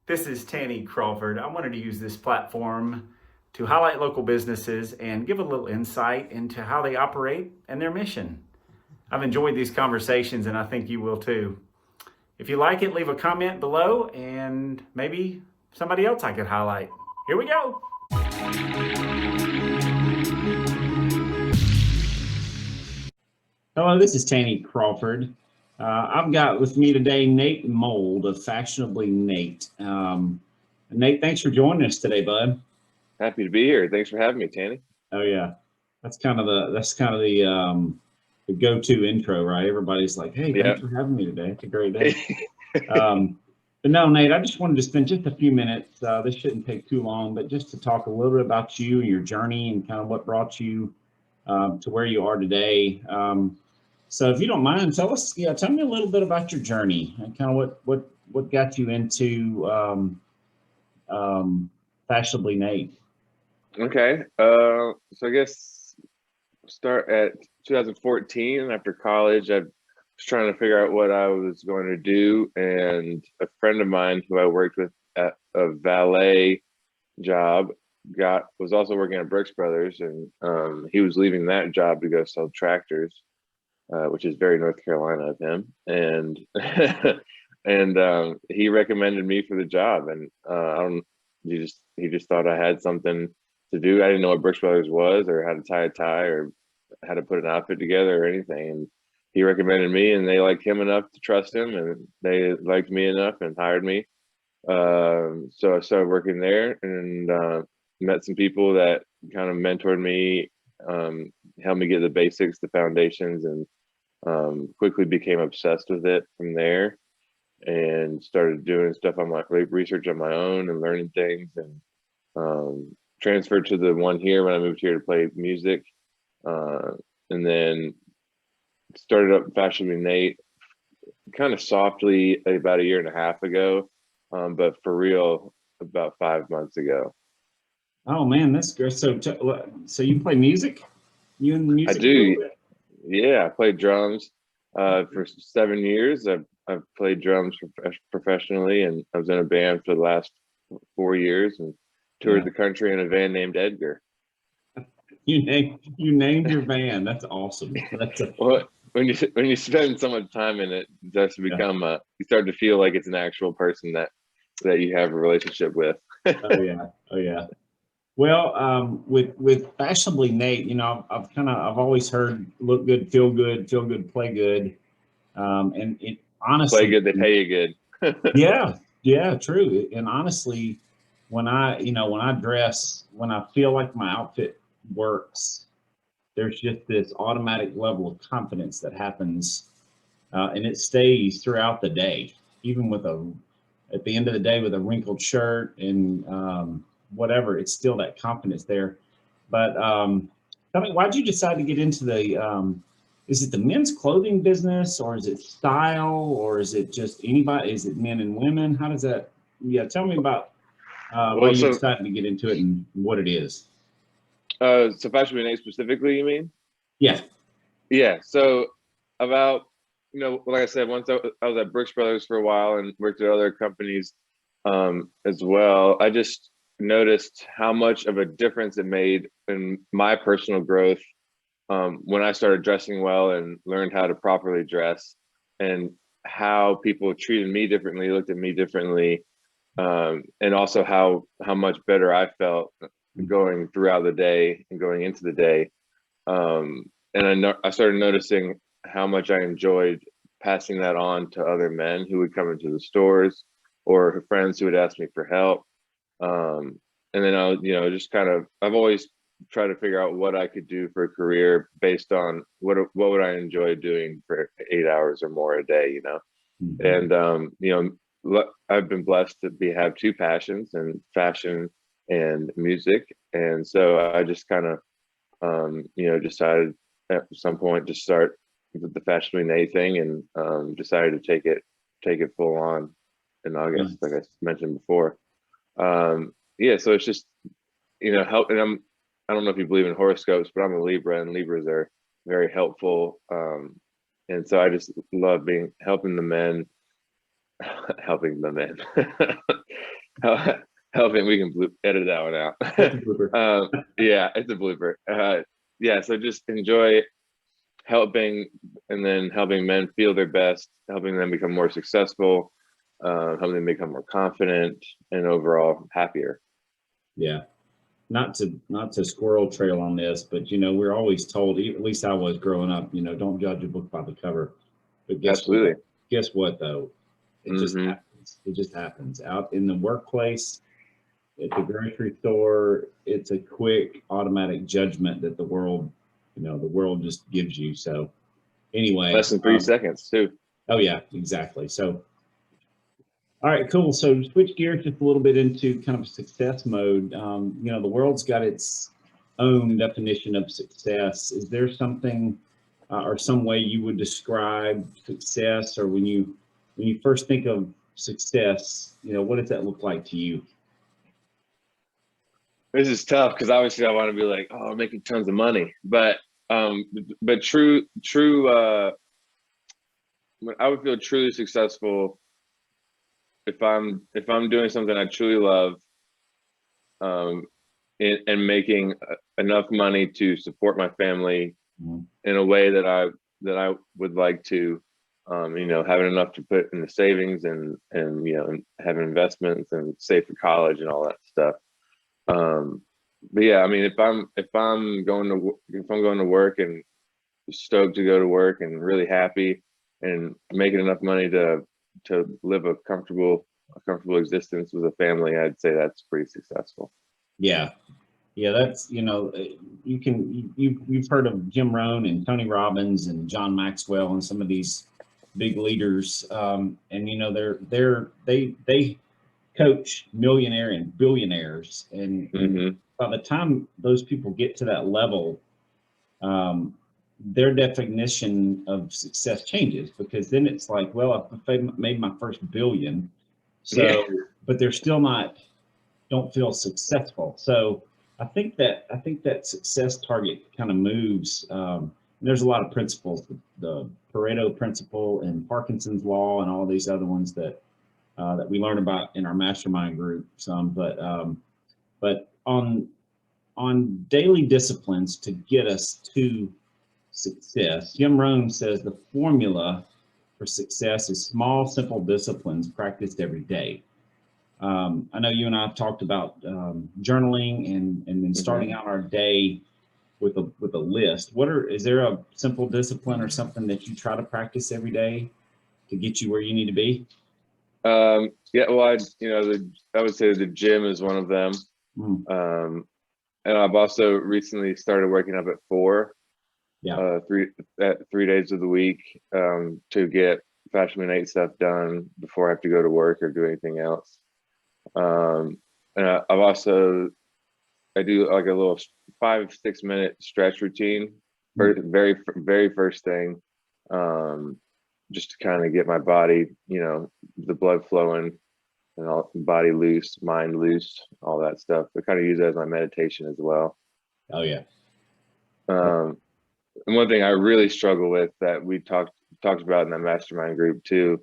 This is Tanny Crawford. I wanted to use this platform to highlight local businesses and give a little insight into how they operate and their mission. I've enjoyed these conversations and I think you will too. If you like it, leave a comment below and maybe somebody else I could highlight. Here we go. Hello, this is Tanny Crawford. I've got with me today Nate Mold of Fashionably Nate. Nate, thanks for joining us today, bud. Happy to be here. Thanks for having me, Tanny. Oh yeah, that's kind of the go-to intro, right? Everybody's like, "Hey, thanks for having me today. It's a great day." But no, Nate, I just wanted to spend just a few minutes. This shouldn't take too long, but just to talk a little bit about you and your journey and kind of what brought you to where you are today. So if you don't mind, tell me a little bit about your journey and kind of what got you into Fashionably Nate. Okay. So I guess start at 2014 after college. I was trying to figure out what I was going to do, and a friend of mine who I worked with at a valet job was also working at Brooks Brothers, and he was leaving that job to go sell tractors. Which is very North Carolina of him, and and he recommended me for the job, and he just thought I had something to do. I didn't know what Brooks Brothers was, or how to tie a tie, or how to put an outfit together, or anything. And he recommended me, and they liked him enough to trust him, and they liked me enough and hired me. So I started working there, and met some people that kind of mentored me, helped me get the basics, the foundations, and quickly became obsessed with it from there, and started doing stuff on my research on my own and learning things, and transferred to the one here when I moved here to play music, and then started up Fashionably Nate kind of softly about a year and a half ago, but for real about 5 months ago. Oh man, that's great. So you play music? You in the music? I do. Yeah, I played drums for 7 years. I've played drums professionally, and I was in a band for the last 4 years and toured the country in a van named Edgar. You named your band. That's awesome. Well, when you spend so much time in it, it starts to become you start to feel like it's an actual person that you have a relationship with. Oh yeah. Well, with Fashionably Nate, I've always heard look good, feel good, play good, and it honestly play good, they pay you good. yeah, true. And honestly, when I dress, when I feel like my outfit works, there's just this automatic level of confidence that happens, and it stays throughout the day, even at the end of the day with a wrinkled shirt and whatever, it's still that confidence there. But tell me, why'd you decide to get into is it the men's clothing business, or is it style, or is it just anybody? Is it men and women? How does that? Yeah, tell me about why you decided to get into it and what it is. So Fashionably Nate specifically, you mean? Yeah. Yeah. So about, like I said, once I was at Brooks Brothers for a while and worked at other companies as well, I just noticed how much of a difference it made in my personal growth when I started dressing well and learned how to properly dress, and how people treated me differently, looked at me differently, and also how much better I felt going throughout the day and going into the day. And I started noticing how much I enjoyed passing that on to other men who would come into the stores, or friends who would ask me for help. And then I've always tried to figure out what I could do for a career based on what would I enjoy doing for 8 hours or more a day, Mm-hmm. And I've been blessed to have two passions, in fashion and music, and so I just kind of decided at some point to start the Fashionably Nate thing, and decided to take it full on in August, like I mentioned before. So it's just help. And I don't know if you believe in horoscopes, but I'm a Libra, and Libras are very helpful. And so I just love helping the men, helping. We can edit that one out. That's a blooper. Yeah, it's a blooper. Yeah, so just enjoy helping, and then helping men feel their best, helping them become more successful, helping them become more confident and overall happier. Yeah. Not to squirrel trail on this, but we're always told, at least I was growing up, don't judge a book by the cover. But Absolutely. Guess what though? It just Mm-hmm. happens. It just happens out in the workplace, at the grocery store. It's a quick automatic judgment that the world just gives you. So anyway, Less than 3 seconds too. oh yeah, exactly. So all right, cool. So switch gears just a little bit into kind of success mode. The world's got its own definition of success. Is there something or some way you would describe success, or when you first think of success, what does that look like to you? This is tough because obviously I want to be like, oh, I'm making tons of money, but true, I would feel truly successful if I'm doing something I truly love, and making enough money to support my family in a way that I would like to, having enough to put in the savings and having investments and save for college and all that stuff. But yeah, I mean, if I'm going to work and stoked to go to work and really happy and making enough money to live a comfortable existence with a family, I'd say that's pretty successful. Yeah. Yeah, that's you've heard of Jim Rohn and Tony Robbins and John Maxwell and some of these big leaders, and they coach millionaire and billionaires, and by the time those people get to that level, their definition of success changes, because then it's like, well, I've made my first billion, so but they're still don't feel successful. So I think that success target kind of moves. There's a lot of principles, the Pareto principle and Parkinson's law and all these other ones that we learn about in our mastermind group some, but on daily disciplines to get us to success, Jim Rohn says the formula for success is small, simple disciplines practiced every day. I know you and I have talked about journaling and then starting out our day with a list. Is there a simple discipline or something that you try to practice every day to get you where you need to be? Yeah, well, I would say the gym is one of them. And I've also recently started working up at 4, 3 days of the week, to get Fashionably Nate stuff done before I have to go to work or do anything else. And I do like a little 5-6 minute stretch routine, very, very first thing, just to kind of get my body, the blood flowing and all, body loose, mind loose, all that stuff. I kind of use it as my meditation as well. Oh yeah. And one thing I really struggle with that we talked about in that mastermind group too,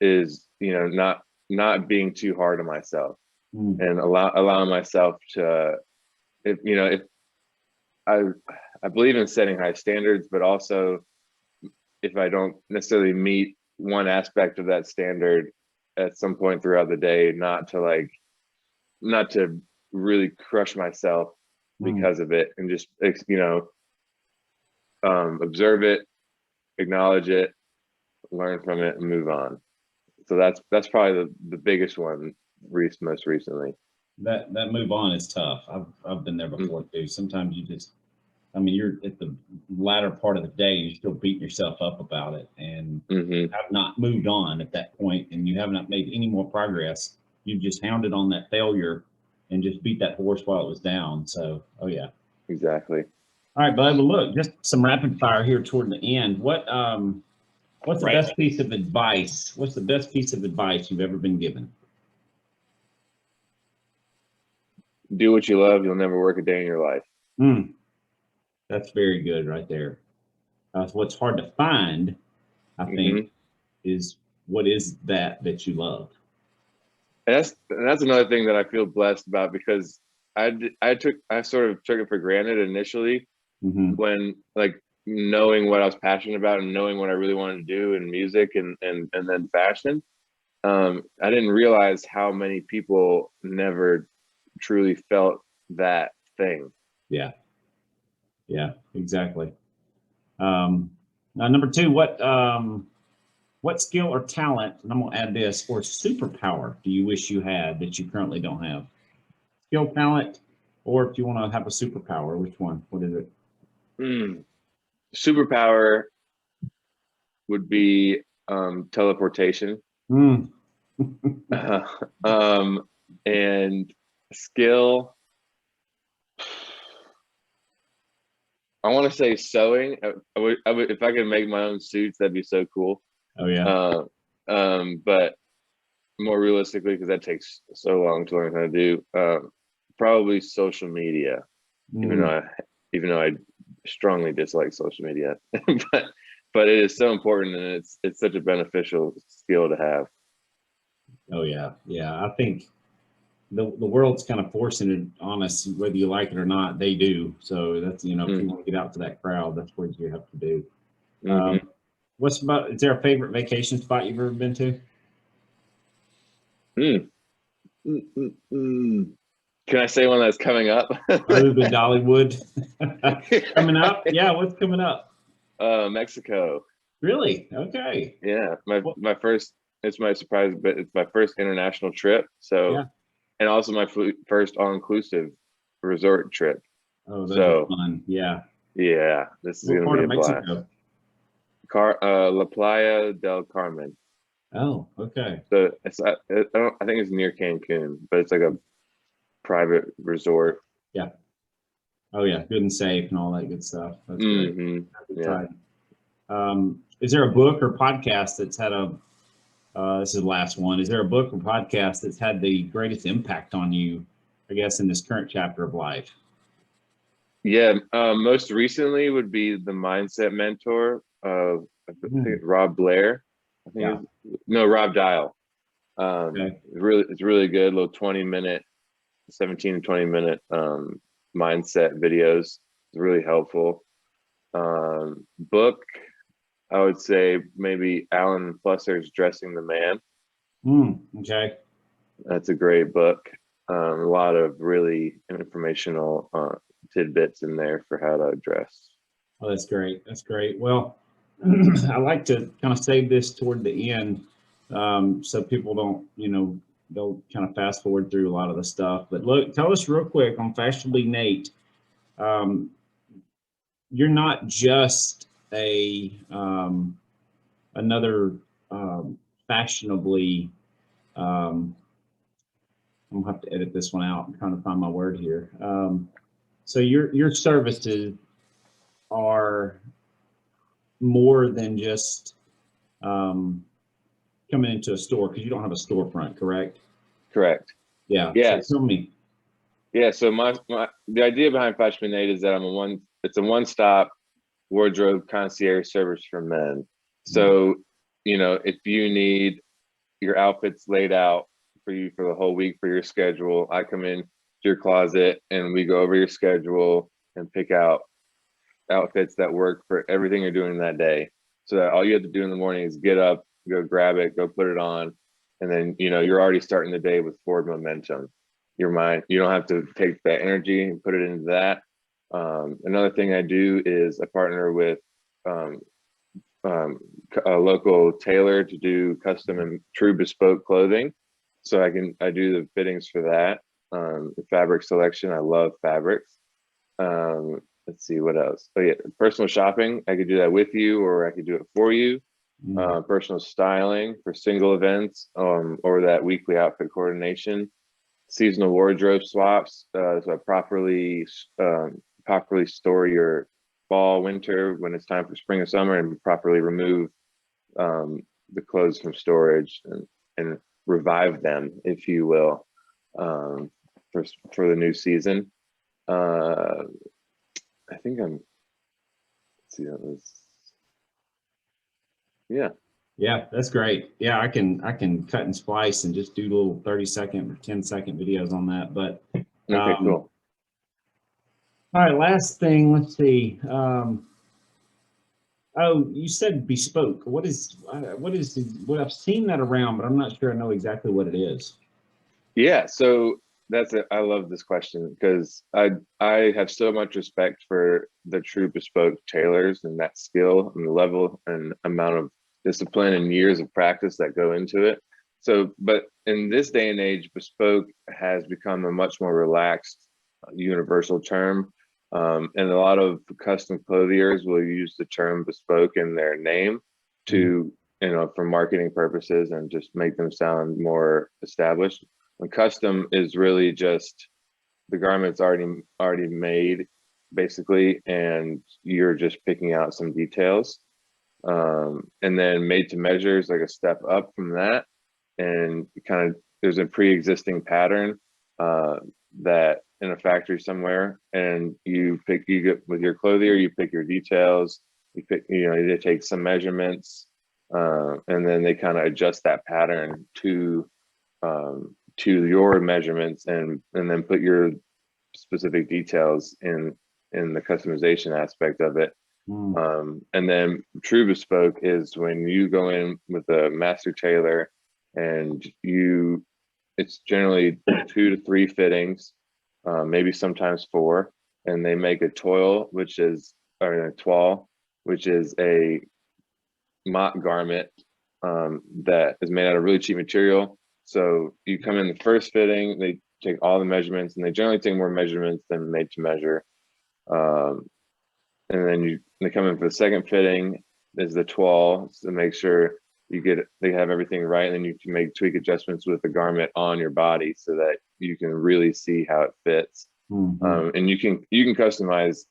is not being too hard on myself, and allowing myself to, if I believe in setting high standards, but also if I don't necessarily meet one aspect of that standard at some point throughout the day, not to really crush myself because of it, and just observe it, acknowledge it, learn from it, and move on. So that's probably the biggest one most recently. That move on is tough. I've been there before too. Sometimes you're at the latter part of the day and you're still beating yourself up about it, and have not moved on at that point, and you have not made any more progress. You've just hounded on that failure and just beat that horse while it was down. So, oh yeah. Exactly. All right, bud. Well, look, just some rapid fire here toward the end. What's the best piece of advice? What's the best piece of advice you've ever been given? Do what you love. You'll never work a day in your life. That's very good right there. What's hard to find, I think, is what is that you love? And that's another thing that I feel blessed about, because I sort of took it for granted initially, Hmm. when, like, knowing what I was passionate about and knowing what I really wanted to do in music and then fashion. I didn't realize how many people never truly felt that thing. Yeah. Yeah, exactly. Now, number two, what skill or talent, and I'm going to add this, or superpower do you wish you had that you currently don't have? Skill, talent, or if you want to have a superpower, which one? What is it? Mm. Superpower would be teleportation. Mm. um, and skill, I want to say sewing. I would, if I could make my own suits, that'd be so cool. Oh yeah. Uh, but more realistically, because that takes so long to learn how to do, probably social media. Even though Mm. I strongly dislike social media, but it is so important, and it's such a beneficial skill to have. Oh yeah. Yeah. I think the world's kind of forcing it on us, whether you like it or not. They do. So that's, if you Mm, want to get out to that crowd, that's what you have to do. Um, hmm what's about? Is there a favorite vacation spot you've ever been to? mm, mm, mm, mm. Can I say one that's coming up? Other than Dollywood coming up? Yeah. What's coming up? Mexico. Really? Okay. Yeah, Well, my first. It's my surprise, but it's my first international trip. So, yeah. and also my first all-inclusive resort trip. Oh, those are So, fun. Yeah. yeah, this is What gonna part be of a blast. Mexico? La Playa del Carmen. Oh, okay. So I think it's near Cancun, but it's like a private resort. Yeah. Oh, yeah. Good and safe and all that good stuff. That's great. Good Yeah. time. Is there a book or podcast that's had this is the last one. Is there a book or podcast that's had the greatest impact on you, I guess, in this current chapter of life? Yeah. Most recently would be the Mindset Mentor of, I think Hmm. it's Rob Blair. I think Yeah. it's no, Rob Dial. Okay. It's really good. Little 20-minute, 17 to 20-minute mindset videos. It's really helpful. Book, I would say maybe Alan Flusser's Dressing the Man. Okay. That's a great book. A lot of really informational tidbits in there for how to dress. Oh, that's great. That's great. Well, I like to kind of save this toward the end, so people don't kind of fast forward through a lot of the stuff. But look, tell us real quick on Fashionably Nate. Um, you're not just a another fashionably. Um, I'm gonna have to edit this one out. I'm trying to find my word here. So your services are more than just um, coming into a store because you don't have a storefront, correct? Correct. Yeah. So Yes. tell me. Yeah. So the idea behind Fashionably Nate is that it's a one-stop wardrobe concierge service for men. Mm, So, if you need your outfits laid out for you for the whole week for your schedule, I come in to your closet and we go over your schedule and pick out outfits that work for everything you're doing that day. So that all you have to do in the morning is get up, go grab it, go put it on, and then you're already starting the day with forward momentum. Your mind, you don't have to take that energy and put it into that. Another thing I do is I partner with um, um, a local tailor to do custom and true bespoke clothing. So I do the fittings for that. The fabric selection, I love fabrics. Let's see what else. Oh yeah, personal shopping. I could do that with you, or I could do it for you. mm, Personal styling for single events, or that weekly outfit coordination. Seasonal wardrobe swaps. So I properly store your fall, winter when it's time for spring or summer, and properly remove the clothes from storage and revive them, if you will, um, for the new season. Uh, I think let's see, that was, yeah. Yeah, that's great. Yeah, I can cut and splice and just do little 30-second or 10-second videos on that. But Okay, cool. all right, last thing, let's see. Oh, you said Bespoke. What is what I've seen that around, but I'm not sure I know exactly what it is. Yeah, so that's it. I love this question because I have so much respect for the true bespoke tailors and that skill and the level and amount of discipline and years of practice that go into it. So, but in this day and age, bespoke has become a much more relaxed, universal term. And a lot of custom clothiers will use the term bespoke in their name to, for marketing purposes and just make them sound more established. When custom is really just the garment's already made, basically, and you're just picking out some details. And then made to measure is like a step up from that, and kind of there's a pre-existing pattern that in a factory somewhere, and you get with your clothier, you pick your details, you pick, they take some measurements, and then they kind of adjust that pattern to your measurements, and then put your specific details in the customization aspect of it. And then true bespoke is when you go in with a master tailor and it's generally 2 to 3 fittings, maybe sometimes 4, and they make a toile, or a toile, which is a mock garment that is made out of really cheap material. So you come in the first fitting, they take all the measurements, and they generally take more measurements than made to measure. And then they come in for the second fitting, is the toile, to make sure they have everything right, and then you can make tweak adjustments with the garment on your body so that you can really see how it fits. And you can customize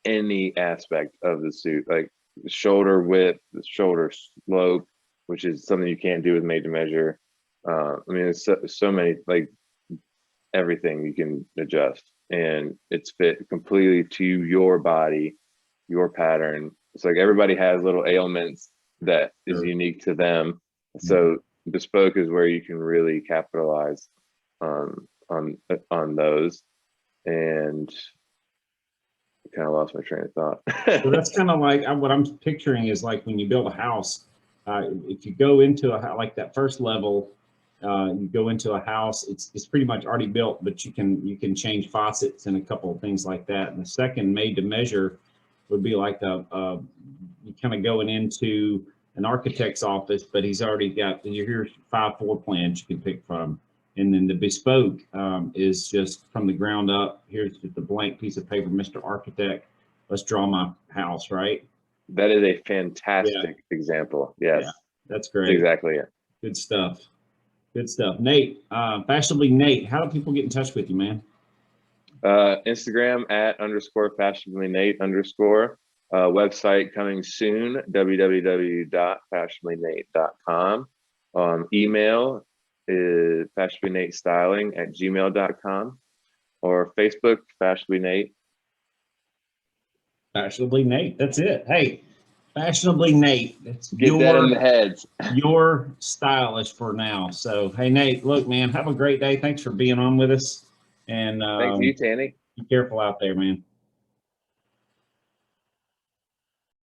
any aspect of the suit, like the shoulder width, the shoulder slope, which is something you can't do with made to measure. I mean, it's so many, like everything you can adjust, and it's fit completely to your body, your pattern. It's like everybody has little ailments that is unique to them. So bespoke is where you can really capitalize on those. And I kind of lost my train of thought. So that's kind of like what I'm picturing is like when you build a house. If you go into like that first level, you go into a house, it's pretty much already built, but you can change faucets and a couple of things like that. And the second made to measure would be like you kind of going into an architect's office, but he's already got here's 5 floor plans you can pick from. And then the bespoke is just from the ground up. Here's just a blank piece of paper, Mr. Architect. Let's draw my house, right? That is a fantastic example. Yes, that's great. That's exactly it. Good stuff. Good stuff. Nate, Fashionably Nate, how do people get in touch with you, man? Instagram @_Fashionably Nate _. Website coming soon, www.fashionablynate.com. Email is fashionablynatestyling@gmail.com, or Facebook, Fashionably Nate. Fashionably Nate, that's it. Hey, Fashionably Nate, Get that in the heads. Your stylist for now. So, hey, Nate, look, man, have a great day. Thanks for being on with us. And thanks to you, Tanny. Be careful out there, man.